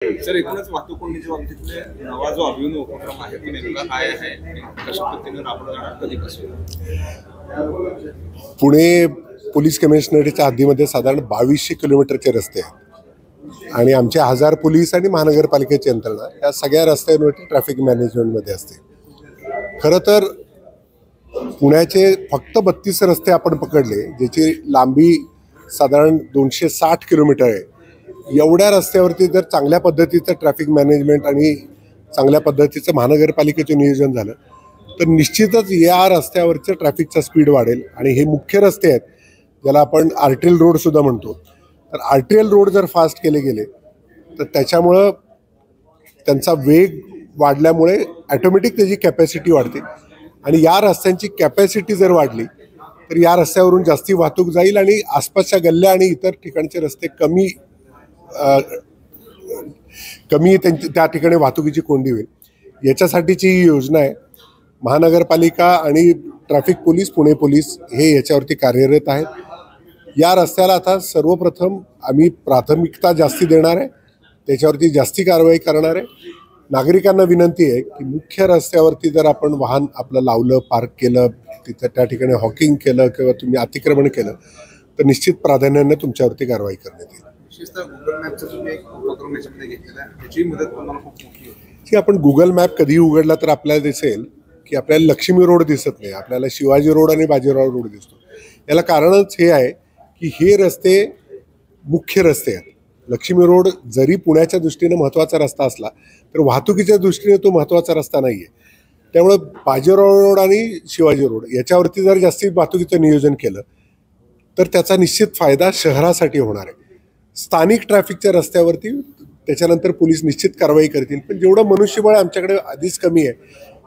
Sir, एकूणच वाहतूक कोंडीच्या बाबतीतले नवा जो अभिनव उपक्रम आहे तो नेमका काय आहे, कशा पद्धतीने राबवला जाणार, कधीपासून? पुणे पोलीस कमिशनरेटच्या हद्दीमध्ये साधारण 2200 किलोमीटरचे रस्ते आहेत आणि आमचे 1000 पोलीस आणि महानगरपालिकेची यंत्रणा या सगळ्या रस्त्यांवरती ट्रॅफिक मॅनेजमेंटमध्ये असते. खरं तर पुण्याचे फक्त 32 रस्ते आपण पकडले, ज्याची लांबी साधारण 260 किलोमीटर आहे. एवढ्या रस्त्यावरती जर चांगल्या पद्धतीचं ट्रॅफिक मॅनेजमेंट आणि चांगल्या पद्धतीचं महानगरपालिकेचं नियोजन झालं तर निश्चितच या रस्त्यावरचं ट्रॅफिकचा स्पीड वाढेल. आणि हे मुख्य रस्ते आहेत ज्याला आपण आर्टिल रोडसुद्धा म्हणतो. तर आर्टिल रोड जर फास्ट केले गेले तर त्याच्यामुळं त्यांचा वेग वाढल्यामुळे ॲटोमॅटिक त्याची कॅपॅसिटी वाढते आणि या रस्त्यांची कॅपॅसिटी जर वाढली तर या रस्त्यावरून जास्ती वाहतूक जाईल आणि आसपासच्या गल्ल्या आणि इतर ठिकाणचे रस्ते कमी त्या ठिकाणी वाहतुकीची कोंडी होईल. याच्यासाठीची ही योजना आहे. महानगरपालिका आणि ट्रॅफिक पोलीस, पुणे पोलीस हे याच्यावरती कार्यरत आहेत. या रस्त्याला आता सर्वप्रथम आम्ही प्राथमिकता जास्ती देणार आहे, त्याच्यावरती जास्ती कारवाई करणार आहे. नागरिकांना विनंती आहे की मुख्य रस्त्यावरती जर आपण वाहन आपलं लावलं, पार्क केलं, तिथं त्या ठिकाणी हॉकिंग केलं किंवा तुम्ही अतिक्रमण केलं तर निश्चित प्राधान्याने तुमच्यावरती कारवाई करण्यात येईल. विशेषतः गुगल मॅपचा तुम्ही एक उपक्रम याच्यामध्ये घेतलेला आहे, त्याची मदत तुम्हाला खूप मोठी होती. की आपण गुगल मॅप कधीही उघडला तर आपल्याला दिसेल की आपल्याला लक्ष्मी रोड दिसत नाही, आपल्याला शिवाजी रोड आणि बाजीराव रोड दिसतो. याला कारणच हे आहे की हे रस्ते मुख्य रस्ते आहेत. लक्ष्मी रोड जरी पुण्याच्या दृष्टीने महत्त्वाचा रस्ता असला तर वाहतुकीच्या दृष्टीने तो महत्त्वाचा रस्ता नाही आहे. त्यामुळं बाजीराव रोड आणि शिवाजी रोड याच्यावरती जर जास्ती वाहतुकीचं नियोजन केलं तर त्याचा निश्चित फायदा शहरासाठी होणार आहे. स्थानिक ट्रॅफिकच्या रस्त्यावरती त्याच्यानंतर पोलीस निश्चित कारवाई करतील. पण जेवढं मनुष्यबळ आमच्याकडे आधीच कमी आहे,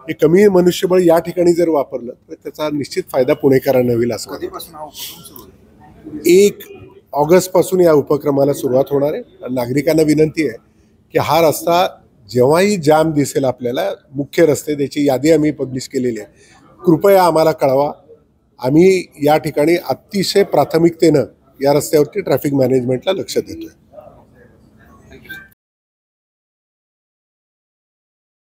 हे कमी मनुष्यबळ या ठिकाणी जर वापरलं तर त्याचा निश्चित फायदा पुणेकरांना होईल. असं कधीपासून हा उपक्रम सुरू आहे? 1 ऑगस्टपासून या उपक्रमाला सुरुवात होणार आहे. नागरिकांना विनंती आहे की हा रस्ता जेव्हाही जाम दिसेल आपल्याला, मुख्य रस्ते त्याची यादी आम्ही पब्लिश केलेली आहे, कृपया आम्हाला कळवा. आम्ही या ठिकाणी अतिशय प्राथमिकतेनं या रस्त्यावरती ट्रॅफिक मॅनेजमेंटला लक्ष देतोय.